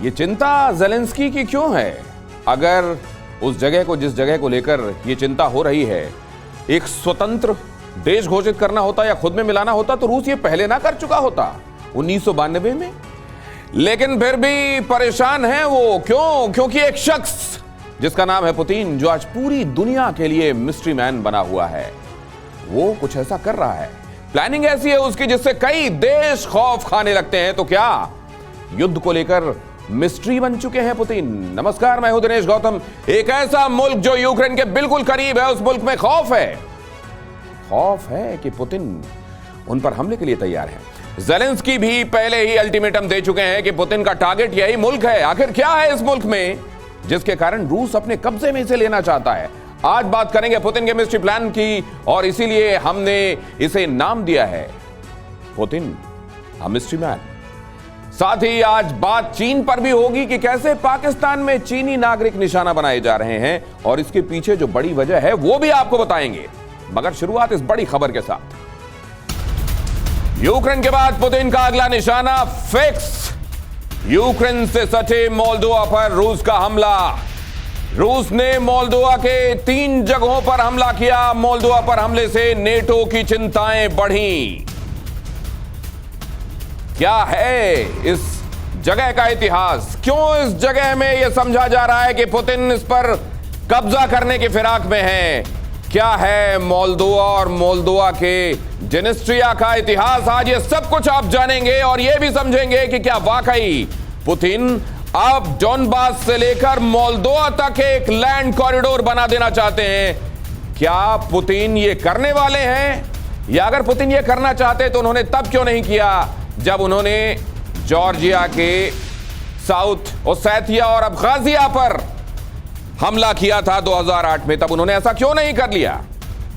ये चिंता ज़ेलेंस्की की क्यों है? अगर उस जगह को, जिस जगह को लेकर ये चिंता हो रही है, एक स्वतंत्र देश घोषित करना होता या खुद में मिलाना होता तो रूस ये पहले ना कर चुका होता 1992 में। लेकिन फिर भी परेशान है वो। क्यों? क्योंकि एक शख्स जिसका नाम है पुतिन, जो आज पूरी दुनिया के लिए मिस्ट्री मैन बना हुआ है, वो कुछ ऐसा कर रहा है। प्लानिंग ऐसी है उसकी जिससे कई देश खौफ खाने लगते हैं। तो क्या युद्ध को लेकर मिस्ट्री बन चुके हैं पुतिन? नमस्कार, मैं हूं दिनेश गौतम। एक ऐसा मुल्क जो यूक्रेन के बिल्कुल करीब है, उस मुल्क में खौफ है। खौफ है कि पुतिन उन पर हमले के लिए तैयार है। ज़ेलेंस्की भी पहले ही अल्टीमेटम दे चुके हैं कि पुतिन का टारगेट यही मुल्क है। आखिर क्या है इस मुल्क में जिसके कारण रूस अपने कब्जे में इसे लेना चाहता है? आज बात करेंगे पुतिन के मिस्ट्री प्लान की, और इसीलिए हमने इसे नाम दिया है पुतिन अ मिस्ट्री मैन। साथ ही आज बात चीन पर भी होगी कि कैसे पाकिस्तान में चीनी नागरिक निशाना बनाए जा रहे हैं, और इसके पीछे जो बड़ी वजह है वो भी आपको बताएंगे। मगर शुरुआत इस बड़ी खबर के साथ। यूक्रेन के बाद पुतिन का अगला निशाना फिक्स। यूक्रेन से सटे मोल्दोवा पर रूस का हमला। रूस ने मोल्दोवा के 3 जगहों पर हमला किया। मोल्दोवा पर हमले से नेटो की चिंताएं बढ़ी। क्या है इस जगह का इतिहास? क्यों इस जगह में यह समझा जा रहा है कि पुतिन इस पर कब्जा करने की फिराक में है? क्या है मोल्दोवा और मोल्दोवा के जेनिस्ट्रिया का इतिहास? आज ये सब कुछ आप जानेंगे और ये भी समझेंगे कि क्या वाकई पुतिन अब डोनबास से लेकर मोल्दोवा तक एक लैंड कॉरिडोर बना देना चाहते हैं। क्या पुतिन ये करने वाले हैं? या अगर पुतिन ये करना चाहते तो उन्होंने तब क्यों नहीं किया जब उन्होंने जॉर्जिया के साउथ ओसेटिया और अब्खाजिया पर हमला किया था 2008 में? तब उन्होंने ऐसा क्यों नहीं कर लिया?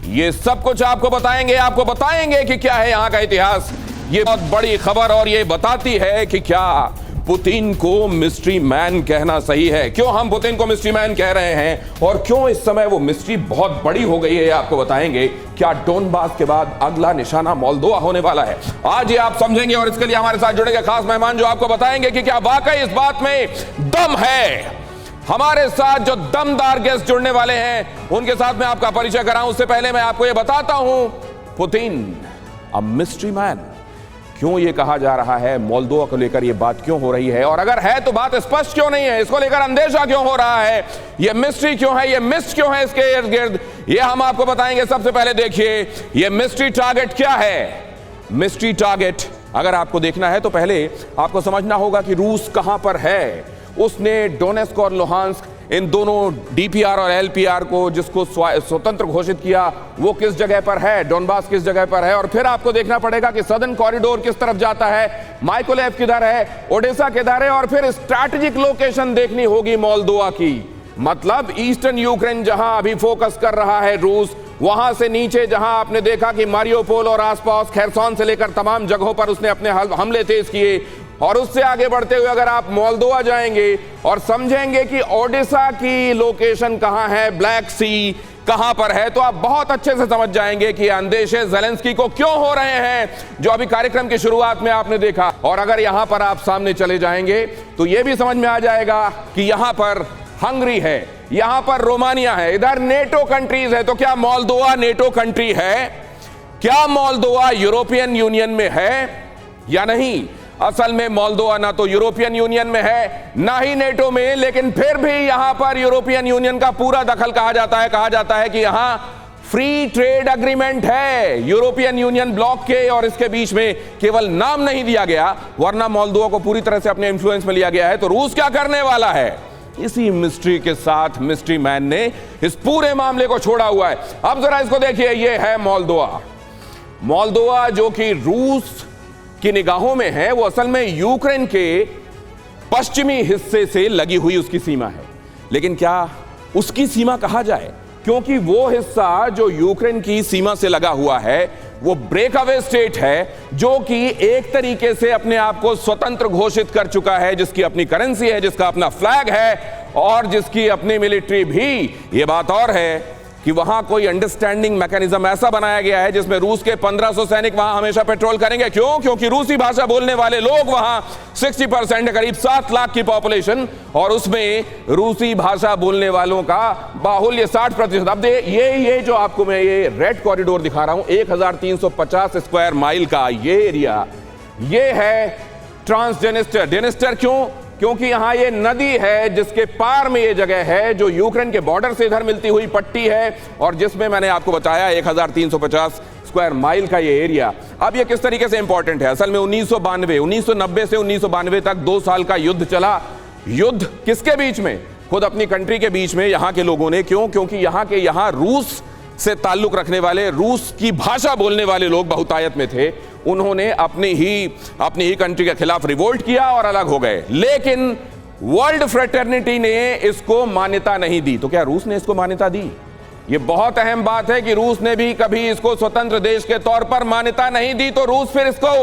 ये सब कुछ आपको बताएंगे कि क्या है यहां का इतिहास। ये बहुत बड़ी खबर, और ये बताती है कि क्या पुतिन को मिस्ट्री मैन कहना सही है। क्यों हम पुतिन को मिस्ट्री मैन कह रहे हैं, और क्यों इस समय वो मिस्ट्री बहुत बड़ी हो गई है, आपको बताएंगे। क्या डोनबास के बाद अगला निशाना मोल्दोवा होने वाला है? आज ये आप समझेंगे, और इसके लिए हमारे साथ जुड़ेंगे खास मेहमान जो आपको बताएंगे कि क्या वाकई इस बात में दम है। हमारे साथ जो दमदार गेस्ट जुड़ने वाले हैं उनके साथ मैं आपका परिचय कराऊं, उससे पहले मैं आपको यह बताता हूं पुतिन अ मिस्ट्री मैन। क्यों ये कहा जा रहा है? मोल्दोवा को लेकर ये बात क्यों हो रही है? और अगर है तो बात स्पष्ट क्यों नहीं है? इसको लेकर अंदेशा क्यों हो रहा है? ये मिस्ट्री क्यों है? ये मिस्ट क्यों है इसके इर्द गिर्द? ये हम आपको बताएंगे। सबसे पहले देखिए ये मिस्ट्री टारगेट क्या है। मिस्ट्री टारगेट अगर आपको देखना है तो पहले आपको समझना होगा कि रूस कहां पर है। उसने डोनेस्क और लुहांस्क, इन दोनों डीपीआर और एलपीआर को, जिसको स्वतंत्र घोषित किया, वो किस जगह पर है, डोनबास किस जगह पर है। और फिर आपको देखना पड़ेगा कि सदर्न कॉरिडोर किस तरफ जाता है, माइकोलेव किधर है, ओडेसा किधर है, और फिर स्ट्रैटेजिक लोकेशन देखनी होगी मोल्दोवा की। मतलब ईस्टर्न यूक्रेन जहां अभी फोकस कर रहा है रूस, वहां से नीचे जहां आपने देखा कि मारियोपोल और आसपास खेरसोन से लेकर तमाम जगहों पर उसने अपने हमले तेज किए, और उससे आगे बढ़ते हुए अगर आप मोल्दोवा जाएंगे और समझेंगे कि ओडेसा की लोकेशन कहां है, ब्लैक सी कहां पर है, तो आप बहुत अच्छे से समझ जाएंगे कि अंदेशे ज़ेलेंस्की को क्यों हो रहे हैं, जो अभी कार्यक्रम की शुरुआत में आपने देखा। और अगर यहां पर आप सामने चले जाएंगे तो यह भी समझ में आ जाएगा कि यहां पर हंगरी है, यहां पर रोमानिया है, इधर नेटो कंट्रीज है। तो क्या मोल्दोवा नेटो कंट्री है? क्या मोल्दोवा यूरोपियन यूनियन में है या नहीं? असल में मोल्दोवा ना तो यूरोपियन यूनियन में है ना ही नेटो में, लेकिन फिर भी यहां पर यूरोपियन यूनियन का पूरा दखल कहा जाता है कि यहां फ्री ट्रेड एग्रीमेंट है यूरोपियन यूनियन ब्लॉक के, और इसके बीच में केवल नाम नहीं दिया गया, वरना मोल्दोवा को पूरी तरह से अपने इंफ्लुएंस में लिया गया है। तो रूस क्या करने वाला है? इसी मिस्ट्री के साथ मिस्ट्री मैन ने इस पूरे मामले को छोड़ा हुआ है। अब जरा इसको देखिए, ये है मोल्दोवा। मोल्दोवा जो कि रूस की निगाहों में है, वो असल में यूक्रेन के पश्चिमी हिस्से से लगी हुई उसकी सीमा है। लेकिन क्या उसकी सीमा कहा जाए? क्योंकि वो हिस्सा जो यूक्रेन की सीमा से लगा हुआ है वो ब्रेक अवे स्टेट है, जो कि एक तरीके से अपने आप को स्वतंत्र घोषित कर चुका है, जिसकी अपनी करेंसी है, जिसका अपना फ्लैग है, और जिसकी अपनी मिलिट्री भी। ये बात और है कि वहां कोई अंडरस्टैंडिंग मैकेनिज्म ऐसा बनाया गया है जिसमें रूस के 1500 सैनिक वहां हमेशा पेट्रोल करेंगे। क्यों? क्योंकि रूसी भाषा बोलने वाले लोग वहां 60% करीब 7 लाख की पॉपुलेशन, और उसमें रूसी भाषा बोलने वालों का बाहुल्य 60%। अब ये जो आपको मैं ये रेड कॉरिडोर दिखा रहा हूं, 1350 स्क्वायर माइल का ये एरिया, ये है ट्रांसजेनिस्टर। जेनिस्टर क्यों? क्योंकि यहां ये नदी है जिसके पार में ये जगह है जो यूक्रेन के बॉर्डर से इधर मिलती हुई पट्टी है, और जिसमें मैंने आपको बताया 1350 स्क्वायर माइल का ये एरिया। अब ये किस तरीके से इंपॉर्टेंट है? असल में 1990 से 1992 तक 2 साल का युद्ध चला। युद्ध किसके बीच में? खुद अपनी कंट्री के बीच में, यहां के लोगों ने। क्यों? क्योंकि यहां रूस से ताल्लुक रखने वाले, रूस की भाषा बोलने वाले लोग बहुतायत में थे। उन्होंने अपनी ही कंट्री के खिलाफ रिवोल्ट किया और अलग हो गए। लेकिन वर्ल्ड फ्रेटर्निटी ने इसको मान्यता नहीं दी। तो क्या रूस ने इसको मान्यता दी? यह बहुत अहम बात है कि रूस ने भी कभी इसको स्वतंत्र देश के तौर पर मान्यता नहीं दी। तो रूस फिर इसको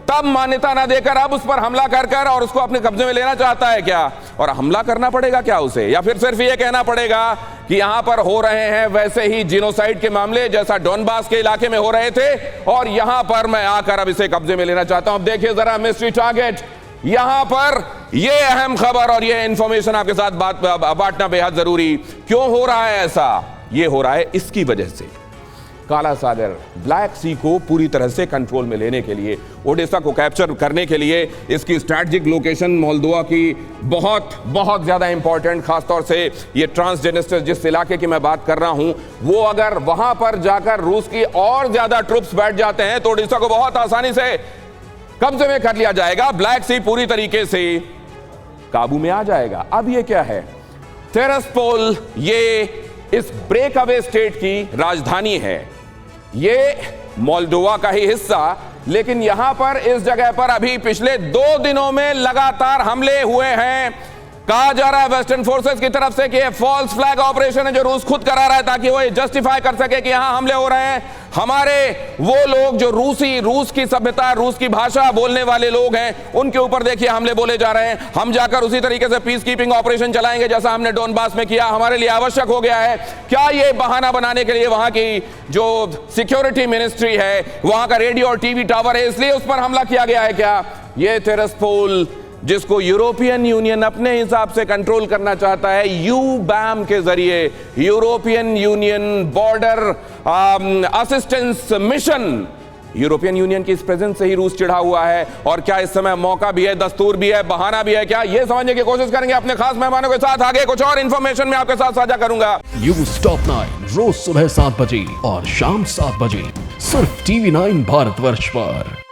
तब मान्यता ना देकर अब उस पर हमला कर और उसको अपने कब्जे में लेना चाहता है क्या? और हमला करना पड़ेगा क्या उसे? या फिर सिर्फ ये कहना पड़ेगा कि यहां पर हो रहे हैं वैसे ही जिनोसाइड के मामले जैसा डोनबास के इलाके में हो रहे थे, और यहां पर मैं आकर अब इसे कब्जे में लेना चाहता हूं। अब देखिए जरा मिस्ट्री टारगेट, यहां पर यह अहम खबर और यह इंफॉर्मेशन आपके साथ बांटना बेहद जरूरी। क्यों हो रहा है ऐसा? यह हो रहा है इसकी वजह से, काला सागर, ब्लैक सी को पूरी तरह से कंट्रोल में लेने के लिए, ओडेसा को कैप्चर करने के लिए इसकी स्ट्रैटेजिक लोकेशन मोल्दोवा की बहुत बहुत ज्यादा इंपॉर्टेंट, खासतौर से ये ट्रांसजेनिस्टर जिस इलाके की मैं बात कर रहा हूं, वो अगर वहां पर जाकर रूस की और ज्यादा ट्रुप्स बैठ जाते हैं तो ओडेसा को बहुत आसानी से कब्जे में कर लिया जाएगा। ब्लैक सी पूरी तरीके से काबू में आ जाएगा। अब ये क्या है? टेरास्पोल, ये इस ब्रेक अवे स्टेट की राजधानी है। ये मोल्दोवा का ही हिस्सा, लेकिन यहां पर इस जगह पर अभी पिछले 2 दिनों में लगातार हमले हुए हैं। कहा जा रहा है वेस्टर्न फोर्सेस की तरफ से कि ये फॉल्स फ्लैग ऑपरेशन है जो रूस खुद करा रहा है ताकि वो ये जस्टिफाई कर सके कि यहां हमले हो रहे हैं। हमारे वो लोग जो रूस की सभ्यता, रूस की भाषा बोलने वाले लोग हैं, उनके ऊपर देखिए हमले बोले जा रहे हैं। हम जाकर उसी तरीके से पीस कीपिंग ऑपरेशन चलाएंगे जैसा हमने डोनबास में किया। हमारे लिए आवश्यक हो गया है। क्या ये बहाना बनाने के लिए वहां की जो सिक्योरिटी मिनिस्ट्री है, वहां का रेडियो और टीवी टावर है, इसलिए उस पर हमला किया गया है क्या? ये टेरास्पोल, जिसको यूरोपियन यूनियन अपने हिसाब से कंट्रोल करना चाहता है यूबैम के जरिए, European union border assistance mission, European union की इस प्रेजेंस से ही रूस चिढ़ा हुआ है। और क्या इस समय मौका भी है, दस्तूर भी है, बहाना भी है क्या? ये समझने की कोशिश करेंगे अपने खास मेहमानों के साथ। आगे कुछ और इंफॉर्मेशन मैं आपके साथ साझा करूंगा। न्यूज़ टॉप 9 रोज सुबह 7 बजे और शाम 7 बजे सिर्फ TV9 भारतवर्ष पर।